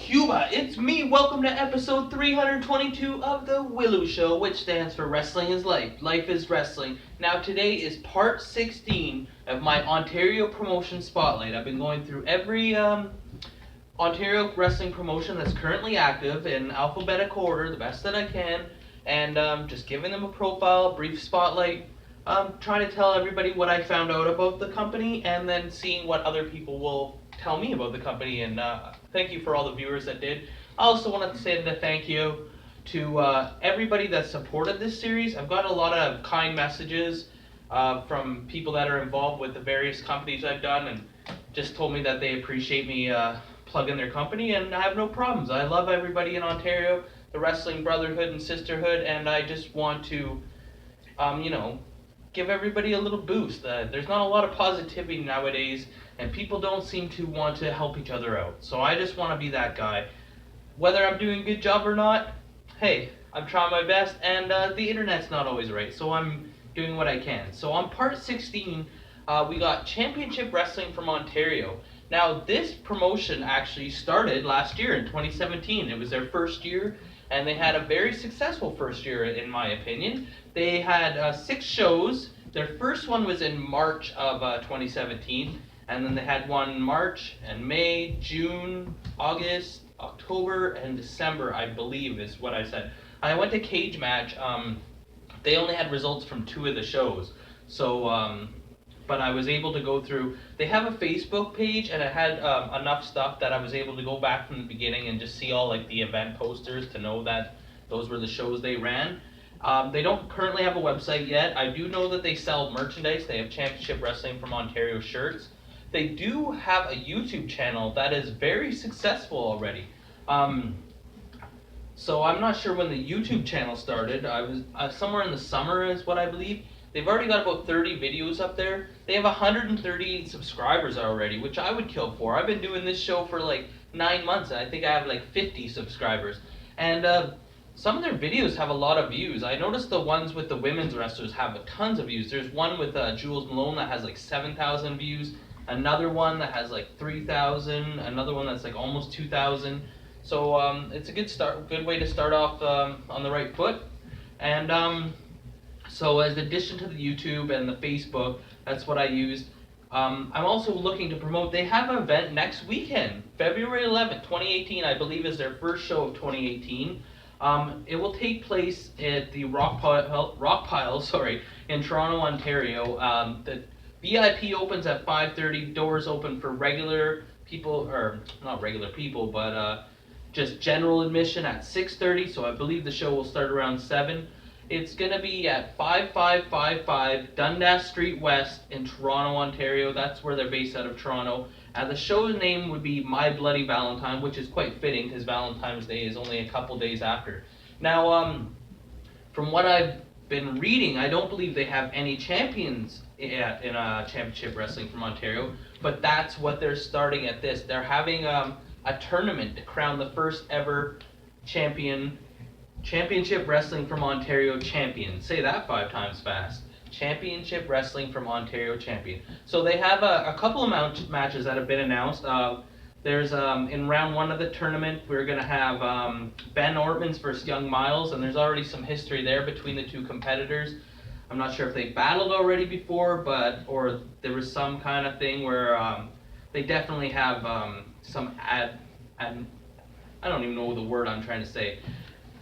Cuba, it's me. Welcome to episode 322 of the Willow Show, which stands for Wrestling is Life. Life is Wrestling. Now, today is part 16 of my Ontario promotion spotlight. I've been going through every Ontario wrestling promotion that's currently active in alphabetical order, the best that I can, and just giving them a profile, brief spotlight, trying to tell everybody what I found out about the company, and then seeing what other people will tell me about the company. And thank you for all the viewers that did. I also wanted to say a thank you to everybody that supported this series. I've got a lot of kind messages from people that are involved with the various companies I've done, and just told me that they appreciate me plug in their company, and I have no problems. I love everybody in Ontario, the wrestling brotherhood and sisterhood, and I just want to, give everybody a little boost. There's not a lot of positivity nowadays, and people don't seem to want to help each other out. So I just want to be that guy. Whether I'm doing a good job or not, hey, I'm trying my best, and the internet's not always right, so I'm doing what I can. So on part 16, we got Championship Wrestling from Ontario. Now, this promotion actually started last year in 2017. It was their first year, and they had a very successful first year, in my opinion. They had 6 shows. Their first one was in March of 2017, and then they had one in March and May, June, August, October, and December, I believe is what I said. I went to Cage Match. They only had results from 2 of the shows, so but I was able to go through. They have a Facebook page, and it had enough stuff that I was able to go back from the beginning and just see all like the event posters to know that those were the shows they ran. They don't currently have a website yet. I do know that they sell merchandise. They have Championship Wrestling from Ontario shirts. They do have a YouTube channel that is very successful already. So I'm not sure when the YouTube channel started. I was somewhere in the summer is what I believe. They've already got about 30 videos up there. They have 138 subscribers already, which I would kill for. I've been doing this show for like 9 months, and I think I have like 50 subscribers. And some of their videos have a lot of views. I noticed the ones with the women's wrestlers have tons of views. There's one with Jules Malone that has like 7,000 views. Another one that has like 3,000. Another one that's like almost 2,000. So it's a good way to start off on the right foot. And so as addition to the YouTube and the Facebook, that's what I used. I'm also looking to promote. They have an event next weekend, February 11th, 2018. I believe is their first show of 2018. It will take place at the Rock Pile, in Toronto, Ontario. The VIP opens at 5:30. Doors open for regular people, or not regular people, but just general admission at 6:30. So I believe the show will start around 7. It's going to be at 5555 Dundas Street West in Toronto, Ontario. That's where they're based out of Toronto. And the show's name would be My Bloody Valentine, which is quite fitting because Valentine's Day is only a couple days after. Now, from what I've been reading, I don't believe they have any champions in Championship Wrestling from Ontario, but that's what they're starting at this. They're having a tournament to crown the first ever Championship Wrestling from Ontario champion. Say that 5 times fast. Championship Wrestling from Ontario champion. So they have a couple of matches that have been announced. There's in round 1 of the tournament, we're going to have Ben Ortmans versus Young Miles, and there's already some history there between the 2 competitors. I'm not sure if they battled already before, or there was some kind of thing where they definitely have some I don't even know the word I'm trying to say.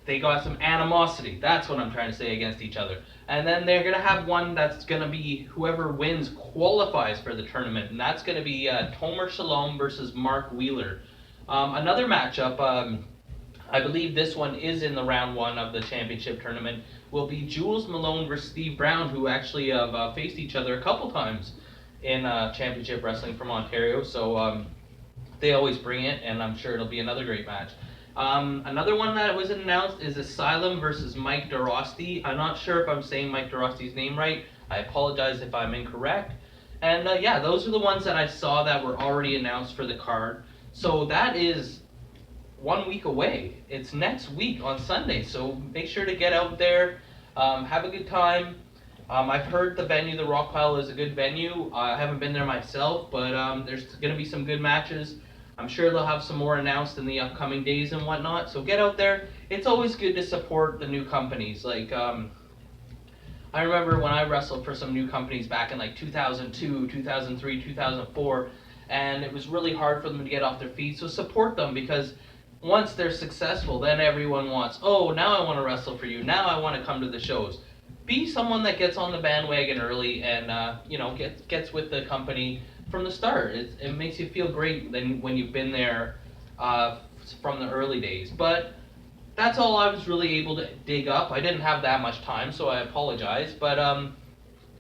They got some animosity. That's what I'm trying to say against each other. And then they're going to have one that's going to be whoever wins qualifies for the tournament. And that's going to be Tomer Shalom versus Mark Wheeler. Another matchup, I believe this one is in the round 1 of the championship tournament, will be Jules Malone versus Steve Brown, who actually have faced each other a couple times in Championship Wrestling from Ontario. So they always bring it, and I'm sure it'll be another great match. Another one that was announced is Asylum versus Mike DeRosti. I'm not sure if I'm saying Mike DeRosti's name right. I apologize if I'm incorrect. And yeah, those are the ones that I saw that were already announced for the card. So that is 1 week away. It's next week on Sunday. So make sure to get out there, have a good time. I've heard the venue, the Rock Pile, is a good venue. I haven't been there myself, but there's going to be some good matches. I'm sure they'll have some more announced in the upcoming days and whatnot. So get out there. It's always good to support the new companies. Like I remember when I wrestled for some new companies back in like 2002, 2003, 2004, and it was really hard for them to get off their feet. So support them, because once they're successful, then everyone wants, oh, now I want to wrestle for you. Now I want to come to the shows. Be someone that gets on the bandwagon early and gets with the company from the start. It makes you feel great then when you've been there from the early days. But that's all I was really able to dig up. I didn't have that much time, so I apologize. But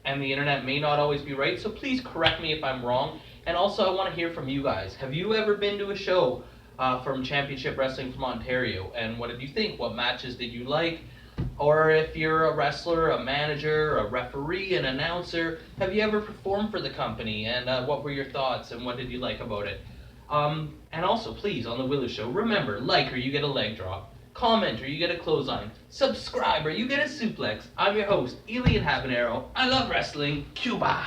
and the internet may not always be right, so please correct me if I'm wrong. And also, I want to hear from you guys. Have you ever been to a show from Championship Wrestling from Ontario? And what did you think? What matches did you like? Or if you're a wrestler, a manager, a referee, an announcer, have you ever performed for the company? And what were your thoughts and what did you like about it? And also, please, on the Willow Show, remember, like or you get a leg drop. Comment or you get a clothesline. Subscribe or you get a suplex. I'm your host, Elian Habanero. I love wrestling. Cuba!